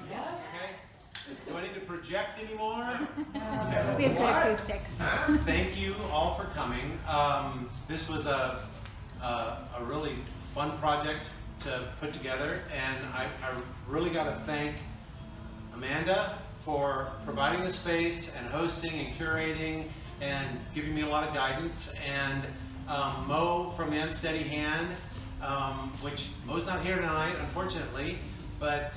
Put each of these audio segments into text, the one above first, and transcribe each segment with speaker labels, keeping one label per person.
Speaker 1: Yes. Okay. Do I need to project anymore?
Speaker 2: Okay. We have good acoustics.
Speaker 1: Thank you all for coming. This was a really fun project to put together, and I really got to thank Amanda for providing the space and hosting and curating and giving me a lot of guidance, and Mo from the Unsteady Hand, which Mo's not here tonight, unfortunately, but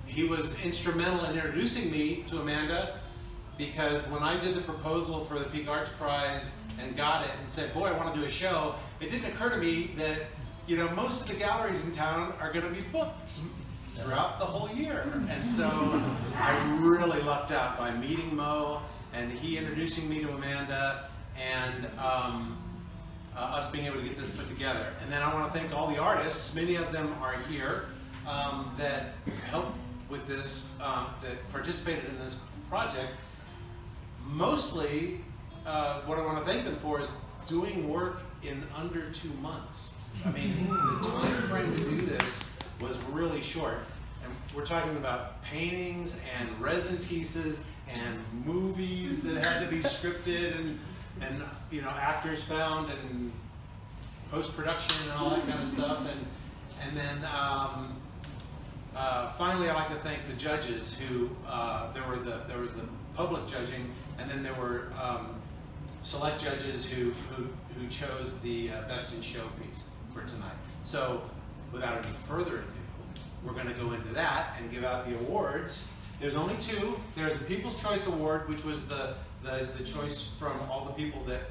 Speaker 1: he was instrumental in introducing me to Amanda, because when I did the proposal for the Peak Arts Prize and got it and said, boy, I want to do a show, it didn't occur to me that, you know, most of the galleries in town are going to be booked throughout the whole year. And so I really lucked out by meeting Mo and he introducing me to Amanda, and us being able to get this put together. And then I want to thank all the artists, many of them are here, that helped with this, that participated in this project. Mostly, what I want to thank them for is doing work in under 2 months. I mean, the time frame to do this was really short. And we're talking about paintings and resin pieces and movies that had to be scripted and you know, actors found and post-production and all that kind of stuff. And then finally, I'd like to thank the judges who, there was the public judging, and then there were select judges who chose the best in show piece for tonight. So without any further ado, we're going to go into that and give out the awards. There's only two. There's the People's Choice Award, which was the choice from all the people that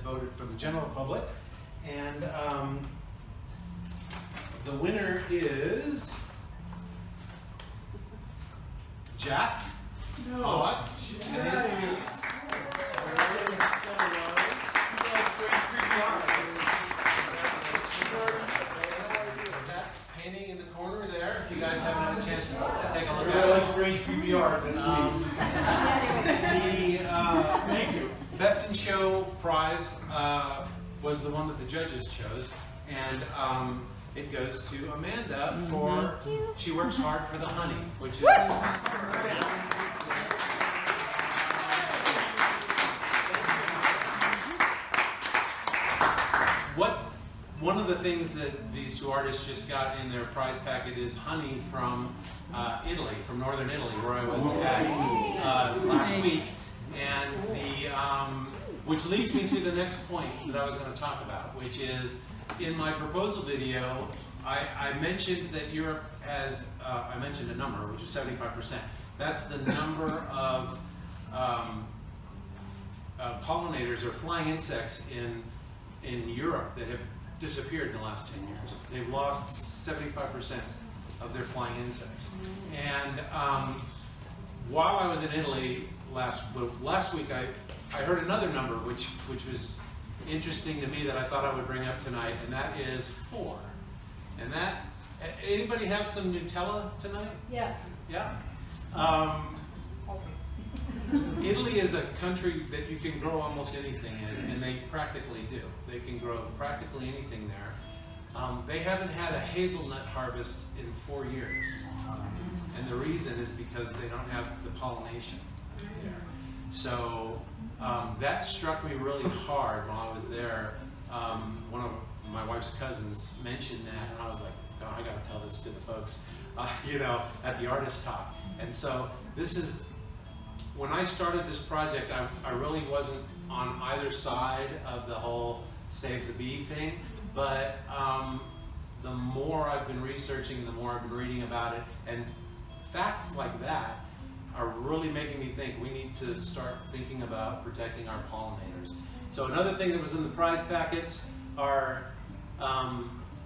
Speaker 1: voted from the general public, and the winner is Jack Pollock and his piece. That painting in the corner there, if you guys haven't had a chance to take a look at it.
Speaker 3: I like strange creepy art.
Speaker 1: Thank you. Best in Show prize was the one that the judges chose, and it goes to Amanda for She Works Hard for the Honey, which is one of the things that these two artists just got in their prize packet is honey from Italy, from northern Italy, where I was at last week, and which leads me to the next point that I was going to talk about, which is in my proposal video, I mentioned that Europe has, I mentioned a number, which is 75%. That's the number of pollinators or flying insects in Europe that have disappeared in the last 10 years. They've lost 75% of their flying insects. And while I was in Italy last week, I heard another number which was interesting to me that I thought I would bring up tonight, and that is 4. And that, anybody have some Nutella tonight?
Speaker 2: Yes.
Speaker 1: Yeah? Italy is a country that you can grow almost anything in, and they practically do. They can grow practically anything there. They haven't had a hazelnut harvest in 4 years. And the reason is because they don't have the pollination there. So that struck me really hard while I was there. One of my wife's cousins mentioned that, and I was like, oh, I got to tell this to the folks, you know, at the artist talk. And so this is, when I started this project, I really wasn't on either side of the whole Save the Bee thing, but the more I've been researching, the more I've been reading about it, and facts like that are really making me think we need to start thinking about protecting our pollinators. So another thing that was in the prize packets are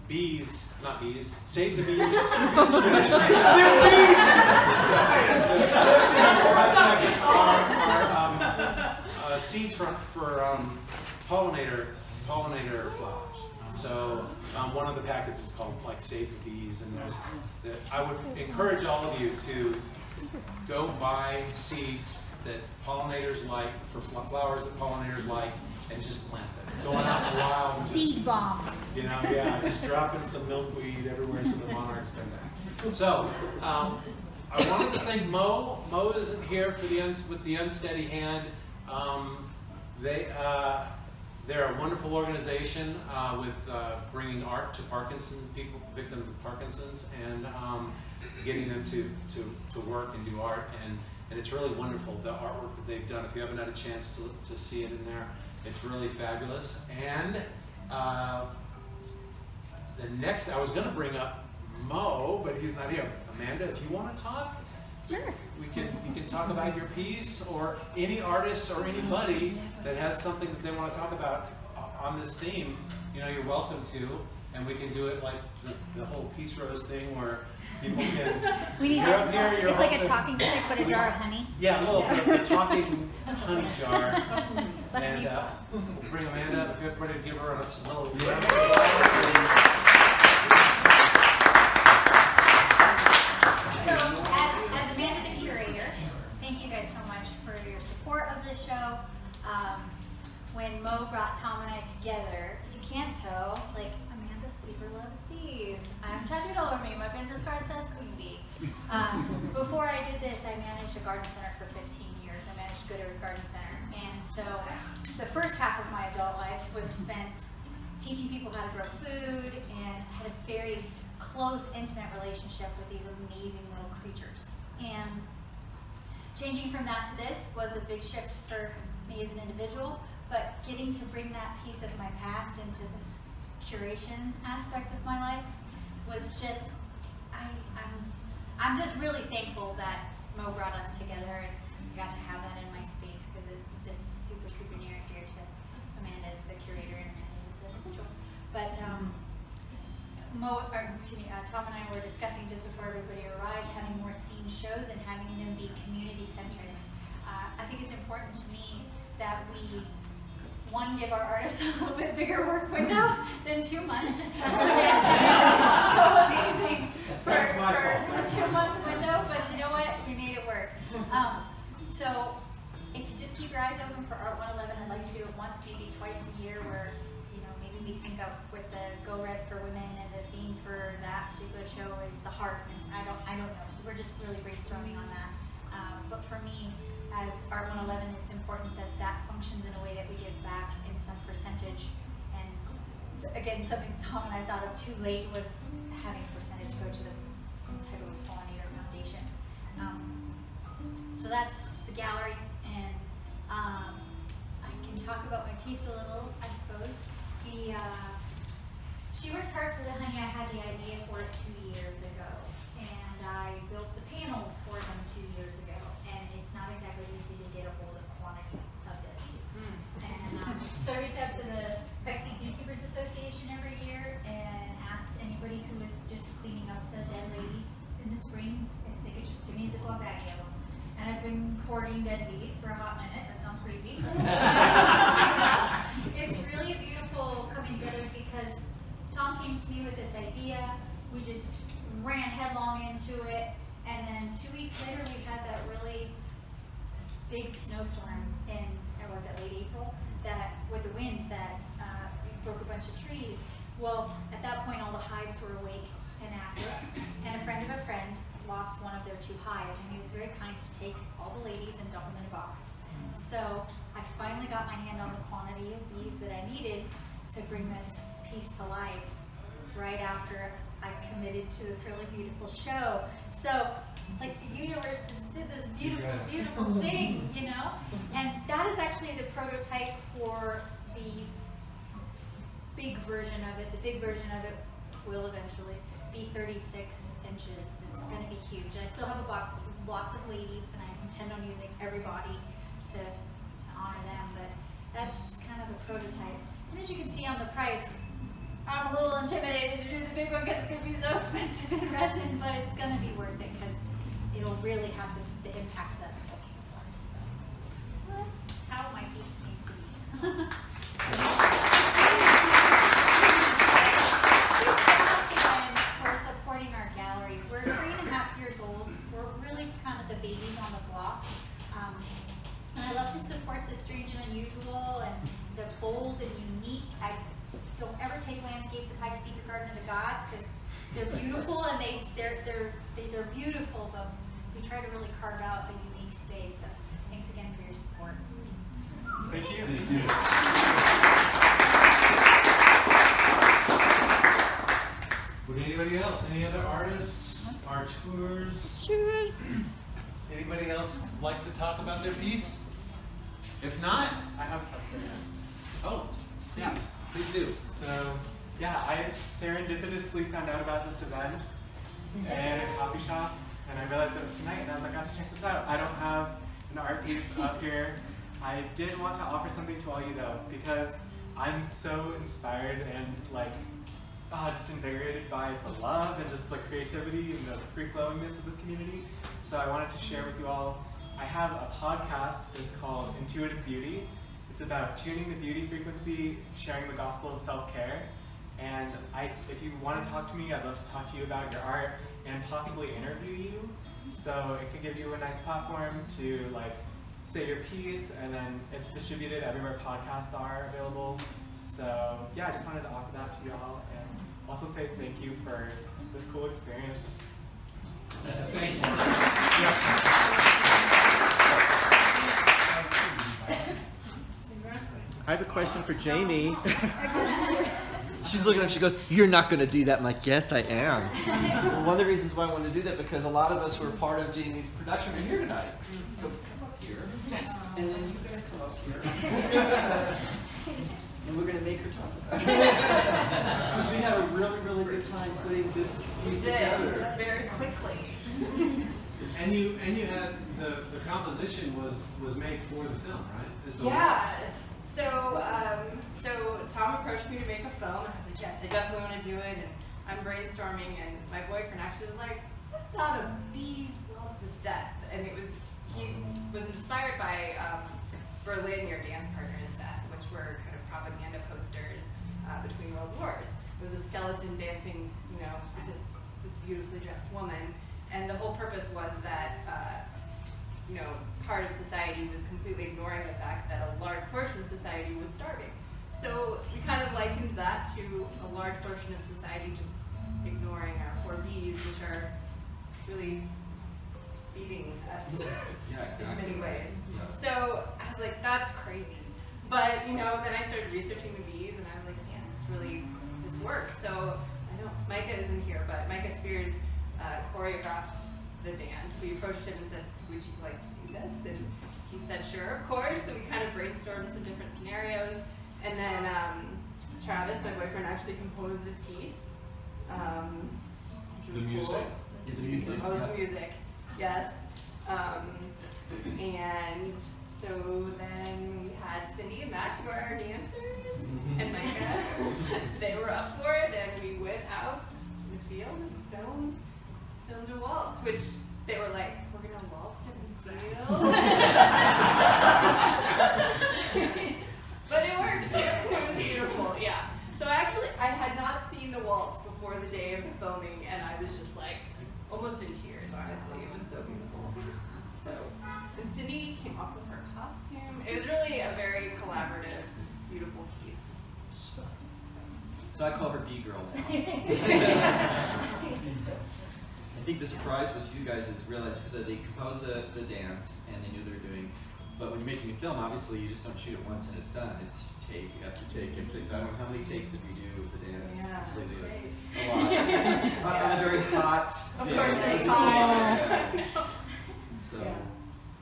Speaker 1: bees, not bees, Save the Bees. There's bees! The prize packets are seeds for pollinator flowers. So one of the packets is called like Save the Bees, and I would encourage all of you to go buy seeds that pollinators like, for flowers that pollinators like, and just plant them. Going out in the wild and
Speaker 2: Seed bombs.
Speaker 1: you know, yeah, just dropping some milkweed everywhere so the monarchs come back. So, I wanted to thank Mo. Mo isn't here for with the Unsteady Hand. They're a wonderful organization with bringing art to Parkinson's people, victims of Parkinson's, and getting them to work and do art. And it's really wonderful, the artwork that they've done. If you haven't had a chance to see it in there, it's really fabulous. And the next, I was going to bring up Mo, but he's not here. Amanda, if you want to talk,
Speaker 2: Sure.
Speaker 1: you can talk about your piece, or any artist or anybody that has something that they want to talk about on this theme. You know, you're welcome to, and we can do it like the whole Peace Rose thing where people can.
Speaker 2: We need
Speaker 1: you're up here. You're
Speaker 2: it's like a talking stick, but a jar of honey.
Speaker 1: Yeah, a little bit of a talking honey jar. And we'll bring Amanda up. If everybody give her a little round of applause.
Speaker 3: When Mo brought Tom and I together, if you can't tell, like, Amanda super loves bees. I'm tattooed all over me. My business card says Queen Bee. Before I did this, I managed a garden center for 15 years. I managed Good Earth Garden Center. And so the first half of my adult life was spent teaching people how to grow food, and had a very close, intimate relationship with these amazing little creatures. And changing from that to this was a big shift for me as an individual, but getting to bring that piece of my past into this curation aspect of my life was just, I'm just really thankful that Mo brought us together and got to have that in my space, because it's just super, super near and dear to Amanda as the curator and Amanda as the individual. But Tom and I were discussing just before everybody arrived, having more themed shows and having them be community-centered. I think it's important to me that we, one, give our artists a little bit bigger work window than 2 months. It's so amazing for a 2-month window, but you know what? We made it work. So if you just keep your eyes open for Art 111, I'd like to do it once, maybe twice a year, where maybe we sync up with the Go Red for Women, and the theme for that particular show is the heart. And I don't know. We're just really brainstorming on that. But for me, as Art 111, it's important that that functions in a way that we give back in some percentage. And again, something Tom and I thought of too late was having a percentage go to some type of pollinator foundation. So that's the gallery, and I can talk about my piece a little, I suppose. She Works Hard for the Honey, I had the idea for it 2 years ago, and I built the panels for them 2 years ago. And it's not exactly easy to get a hold of quantity of dead bees. And so I reached out to the Mexican Beekeepers Association every year and asked anybody who was just cleaning up the dead ladies in the spring if they could just give me a Ziploc baggie of them. And I've been courting dead bees for a hot minute. That sounds creepy. It's really a beautiful coming together, because Tom came to me with this idea. We just ran headlong into it. And then 2 weeks later, we had that really big snowstorm in, or was it late April, that with the wind that broke a bunch of trees. Well, at that point, all the hives were awake and active, and a friend of a friend lost one of their 2 hives, and he was very kind to take all the ladies and dump them in a box. So I finally got my hand on the quantity of bees that I needed to bring this piece to life right after I committed to this really beautiful show. So it's like the universe just did this beautiful, beautiful thing, you know? And that is actually the prototype for the big version of it. The big version of it will eventually be 36 inches. It's going to be huge. And I still have a box with lots of ladies, and I intend on using everybody to honor them. But that's kind of the prototype. And as you can see on the price, I'm a little intimidated to do the big one because it's going to be so expensive in resin, but it's going to be worth it because it'll really have the impact that I'm looking for. So that's how my piece came to be. Thanks so much again for supporting our gallery. We're 3.5 years old. We're really kind of the babies on the block. And I love to support the strange and unusual, and the bold and unique. I don't ever take landscapes at Pikes Peak or Garden of the Gods because they're beautiful and they're beautiful, but we try to really carve out a unique space. So thanks again for your support.
Speaker 4: Thank you.
Speaker 1: Would anybody else? Any other artists? Arteurs?
Speaker 2: Cheers.
Speaker 1: Anybody else like to talk about their piece? If not,
Speaker 4: I have something.
Speaker 1: oh, yes, please do.
Speaker 4: So, yeah, I serendipitously found out about this event at a coffee shop, and I realized it was tonight, and I was like, I have to check this out. I don't have an art piece up here. I did want to offer something to all you though, because I'm so inspired and like, just invigorated by the love and just the creativity and the free-flowingness of this community. So I wanted to share with you all, I have a podcast that's called Intuitive Beauty. It's about tuning the beauty frequency, sharing the gospel of self-care. And if you want to talk to me, I'd love to talk to you about your art and possibly interview you. So it can give you a nice platform to like say your piece, and then it's distributed everywhere podcasts are available. So yeah, I just wanted to offer that to y'all and also say thank you for this cool experience.
Speaker 1: Thank you.
Speaker 5: I have a question for Jamie. She's looking up, she goes, "You're not going to do that." I'm like, "Yes, I am." Well, one of the reasons why I wanted to do that, because a lot of us who are part of Jamie's production are here tonight. So come up here. Yes. And then you guys come up here. And we're going to make her talk. Because we had a really, really good time putting this piece together.
Speaker 6: Very quickly.
Speaker 1: And you had the composition was made for the film, right? It's
Speaker 6: Yeah. So Tom approached me to make a film, and I was like, yes, I definitely want to do it. And I'm brainstorming, and my boyfriend actually was like, I thought of Bees Waltz with Death, and he was inspired by Berlin, Your Dance Partner's Death, which were kind of propaganda posters between world wars. It was a skeleton dancing, with this beautifully dressed woman, and the whole purpose was that part of society was completely ignoring the fact that a large portion of society was starving. So we kind of likened that to a large portion of society just ignoring our poor bees, which are really feeding us in many ways. Yeah. So I was like, that's crazy. But then I started researching the bees, and I was like, man, this works. So Micah isn't here, but Micah Spears choreographed the dance. We approached him and said, would you like to do this? And he said, sure, of course. So we kind of brainstormed some different scenarios. And then Travis, my boyfriend, actually composed this piece. Which was
Speaker 1: the music?
Speaker 6: Cool.
Speaker 5: Yeah, the music.
Speaker 6: Oh, the music, yes. And so then we had Cindy and Matt, who are our dancers, and Micah. They were up for it, and we went out in the field and filmed a waltz, which they were like, we're gonna waltz in the field. But it worked. It was beautiful, yeah. So I had not seen the waltz before the day of the filming, and I was just like almost in tears, honestly. It was so beautiful. And Cindy came up with her costume. It was really a very collaborative, beautiful piece.
Speaker 5: So I call her B-Girl now. I think the surprise was you guys is realized, because they composed the dance and they knew they were doing, but when you're making a film, obviously you just don't shoot it once and it's done. It's take after take after take. So I don't know how many takes did you do with the dance?
Speaker 6: Yeah,
Speaker 5: a lot. On a very hot
Speaker 6: Of
Speaker 5: day.
Speaker 6: course,
Speaker 5: It was
Speaker 6: it's
Speaker 5: a lot.
Speaker 6: hot.
Speaker 5: So,
Speaker 6: Yeah.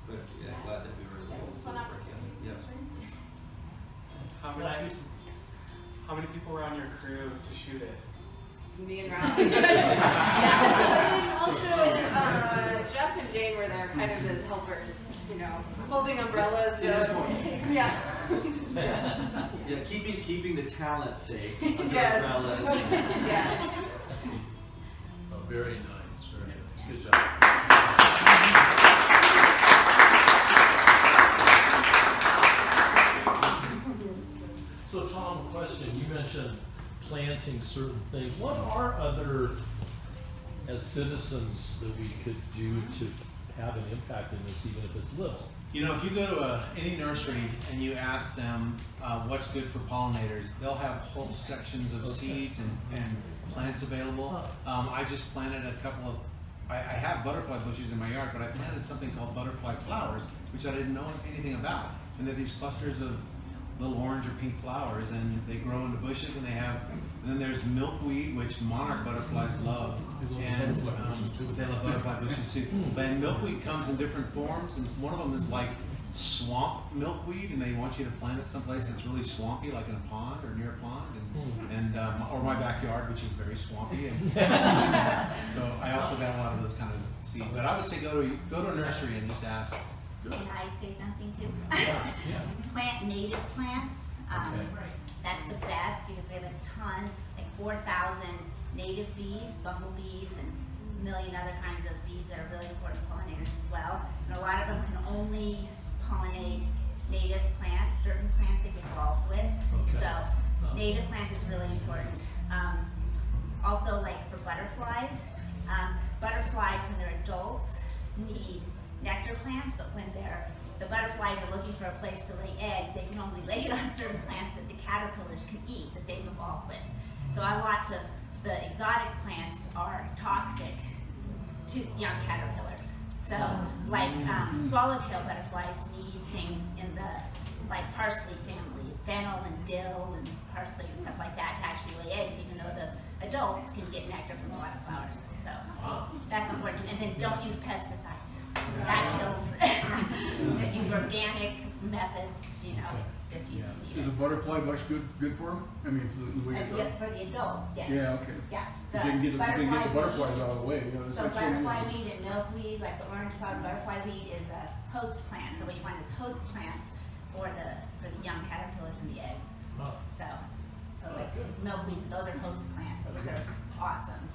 Speaker 5: but yeah, glad that we were able
Speaker 6: It's a
Speaker 5: to
Speaker 6: fun
Speaker 5: work
Speaker 6: opportunity.
Speaker 5: together. Yes.
Speaker 4: How many people were on your crew to shoot it?
Speaker 6: Me and Ralph. Yeah. And also, Jeff and Jane were there kind of as helpers, holding umbrellas. Yeah.
Speaker 5: Yeah, keeping the talent safe under
Speaker 6: Yes.
Speaker 5: umbrellas.
Speaker 6: Yes.
Speaker 7: Oh, very nice, very nice. Good job. So Tom, question, you mentioned planting certain things. What are other, as citizens, that we could do to have an impact in this, even if it's little?
Speaker 1: You know, if you go to any nursery and you ask them what's good for pollinators, they'll have whole sections of seeds and plants available. I just planted a couple of, I have butterfly bushes in my yard, but I planted something called butterfly flowers, which I didn't know anything about. And they're these clusters of little orange or pink flowers, and they grow into bushes, and then there's milkweed, which monarch butterflies love, and they love butterfly bushes too. But milkweed comes in different forms, and one of them is like swamp milkweed, and they want you to plant it someplace that's really swampy, like in a pond or near a pond, and or my backyard, which is very swampy. And so I also got a lot of those kind of seeds. But I would say go to a nursery and just ask.
Speaker 2: Can I say something too?
Speaker 7: Yeah.
Speaker 2: Plant native plants. That's the best because we have a ton, like 4,000 native bees, bumblebees, and a million other kinds of bees that are really important pollinators as well. And a lot of them can only pollinate native plants, certain plants they get involved with. So native plants is really important. Also, like for butterflies, butterflies when they're adults need nectar plants, but when the butterflies are looking for a place to lay eggs, they can only lay it on certain plants that the caterpillars can eat, that they've evolved with. So lots of the exotic plants are toxic to young caterpillars. So like swallowtail butterflies need things in the like parsley family, fennel and dill and parsley and stuff like that to actually lay eggs, even though the adults can get nectar from a lot of flowers. So that's important. And then don't use pesticides. That kills. Use organic methods, you know.
Speaker 8: Is a butterfly bush good for them? I mean, for the way it goes?
Speaker 2: For the adults, yes.
Speaker 8: Yeah, okay.
Speaker 2: Yeah.
Speaker 8: If they can get the butterflies out of the way. You know,
Speaker 2: So
Speaker 8: like
Speaker 2: butterfly weed and milkweed, like the orange flowered butterfly weed, is a host plant. So what you want is host plants for the young caterpillars and the eggs. So like milkweeds, those are host plants. So those are awesome.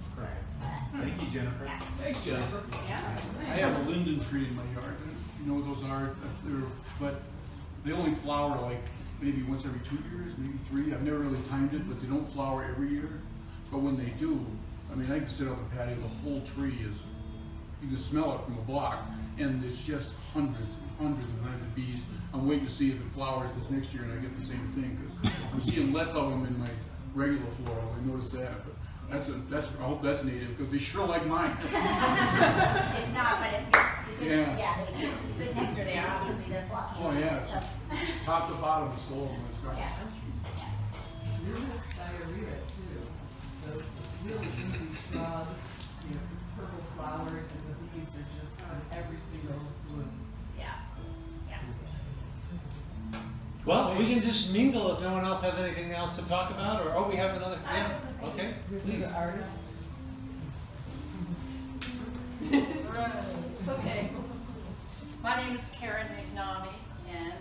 Speaker 1: Thank you, Jennifer.
Speaker 2: Yeah.
Speaker 8: Thanks, Jennifer.
Speaker 2: Yeah.
Speaker 8: I have a linden tree in my yard. You know what those are? But they only flower like maybe once every 2 years, maybe 3. I've never really timed it, but they don't flower every year. But when they do, I mean, I can sit on the patio, the whole tree is, you can smell it from a block, and it's just hundreds and hundreds of bees. I'm waiting to see if it flowers this next year and I get the same thing, because I'm seeing less of them in my regular floral. I noticed that. But I hope that's native, because they sure like mine.
Speaker 2: It's not, but it's good.
Speaker 8: Yeah.
Speaker 2: Yeah, they get some good nectar there. Obviously, they're flocking.
Speaker 8: Oh yeah,
Speaker 2: So,
Speaker 8: top to bottom is full of them. It's great.
Speaker 2: yeah.
Speaker 9: You're Miss Diarrhea too. Those really easy shrub, you know, purple flowers, and the bees are just on every single bloom.
Speaker 2: Yeah.
Speaker 1: Well, we can just mingle if no one else has anything else to talk about, or we have another. Yeah. Okay. Please.
Speaker 9: The artist.
Speaker 10: Okay. My name is Karen McNamee, and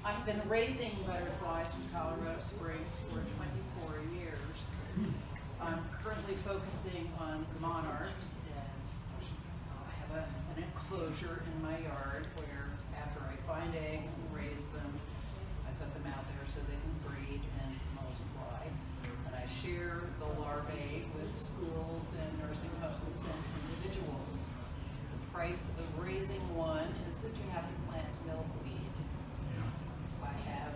Speaker 10: I've been raising butterflies in Colorado Springs for 24 years. I'm currently focusing on monarchs, and I have an enclosure in my yard where after I find eggs and raise them, I put them out there so they can breed and multiply. And I share the larvae with schools and nursing homes and individuals. The price of raising one is that you have to plant milkweed. I have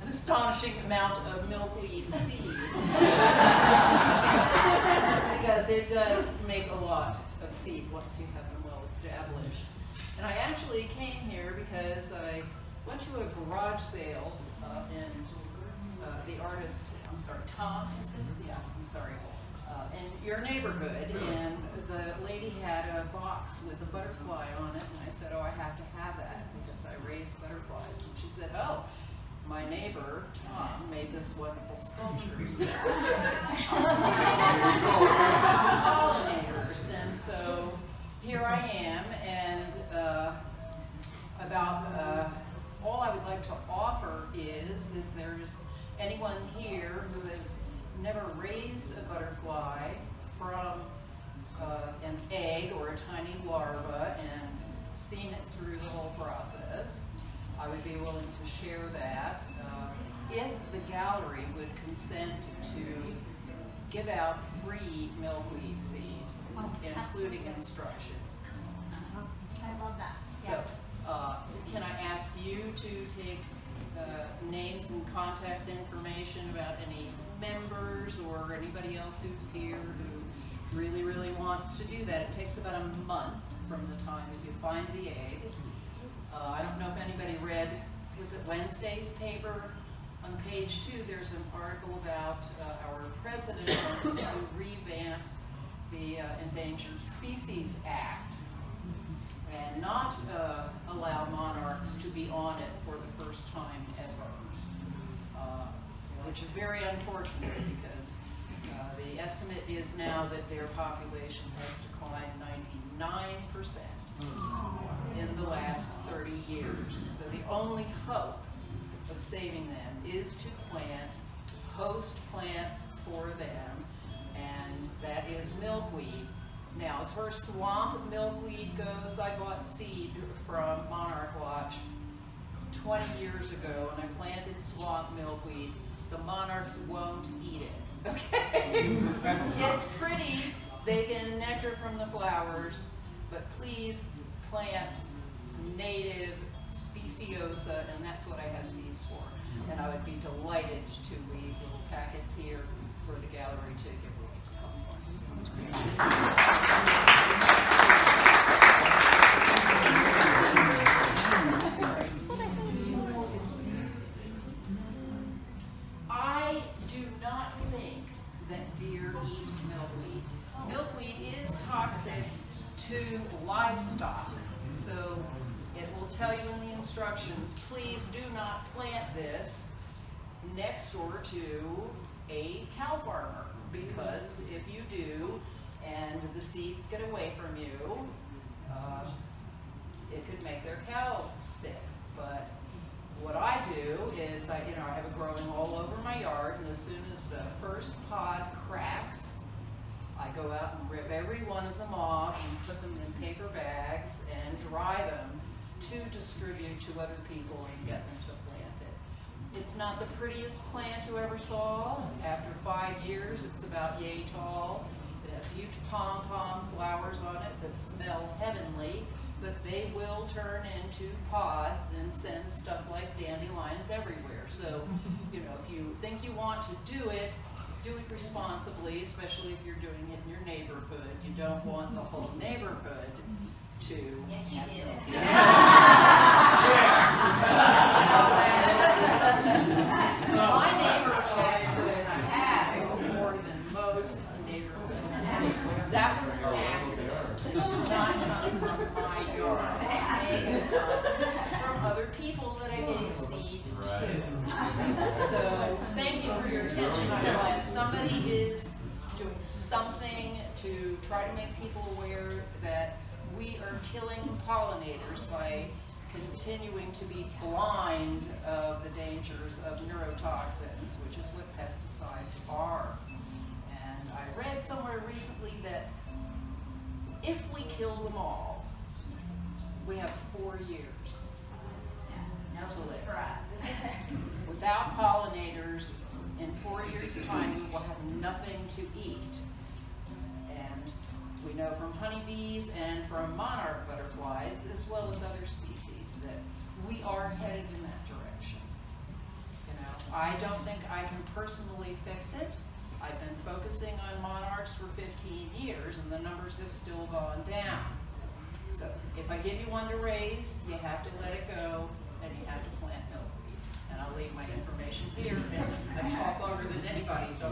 Speaker 10: an astonishing amount of milkweed seed because it does make a lot of seed once you have them well established. And I actually came here because I went to a garage sale in the artist, I'm sorry, Tom, is it? Yeah, I'm sorry. In your neighborhood, and the lady had a box with a butterfly on it, and I said, oh, I have to have that because I raise butterflies. And she said, oh, my neighbor, Tom, made this wonderful sculpture. Pollinators. And so here I am, and all I would like to offer is if there's anyone here who has never raised a butterfly from an egg or a tiny larva and seen it through the whole process, I would be willing to share that. If the gallery would consent to give out free milkweed seed, including instructions.
Speaker 3: I love that.
Speaker 10: So,
Speaker 3: Yes.
Speaker 10: can I ask you to take names and contact information about any members or anybody else who's here who really, really wants to do that? It takes about a month from the time that you find the egg. I don't know if anybody read, was it Wednesday's paper? On page 2, there's an article about our president wanting to revamp the Endangered Species Act and not allow monarchs to be on it for the first time ever, which is very unfortunate because the estimate is now that their population has declined 99% in the last 30 years. So the only hope of saving them is to plant host plants for them, and that is milkweed. Now, as far as swamp milkweed goes, I bought seed from Monarch Watch 20 years ago, and I planted swamp milkweed. The monarchs won't eat it, okay? It's pretty, they can nectar from the flowers, but please plant native Speciosa, and that's what I have seeds for. And I would be delighted to leave little packets here for the gallery to give away to come. That's great. I do not think that deer eat milkweed. Milkweed is toxic to livestock, so it will tell you in the instructions, please do not plant this next door to a cow farmer, because if you do and the seeds get away from you, it could make their cows sick. But what I do is I have it growing all over my yard, and as soon as the first pod cracks, I go out and rip every one of them off and put them in paper bags and dry them to distribute to other people and get them to plant it. It's not the prettiest plant you ever saw. After 5 years, it's about yay tall. It has huge pom-pom flowers on it that smell heavenly, but they will turn into pods and send stuff like dandelions everywhere. So, if you think you want to do it responsibly, especially if you're doing it in your neighborhood. You don't want the whole neighborhood to.
Speaker 2: Yes, you do.
Speaker 10: My neighborhood has more than most neighborhoods. That was an accident, not come from my yard. It came from other people that I gave seed to. So thank you for your attention. I'm glad somebody is doing something to try to make people aware that we are killing pollinators by continuing to be blind of the dangers of neurotoxins, which is what pesticides are. And I read somewhere recently that if we kill them all, we have 4 years to live.
Speaker 2: For us.
Speaker 10: Without pollinators, in 4 years' time, we will have nothing to eat. And we know from honeybees and from monarch butterflies, as well as other species, that we are headed in that direction. I don't think I can personally fix it. I've been focusing on monarchs for 15 years, and the numbers have still gone down. So if I give you one to raise, you have to let it go, and you have to plant milkweed. And I'll leave my information here, and I talk longer than anybody, so.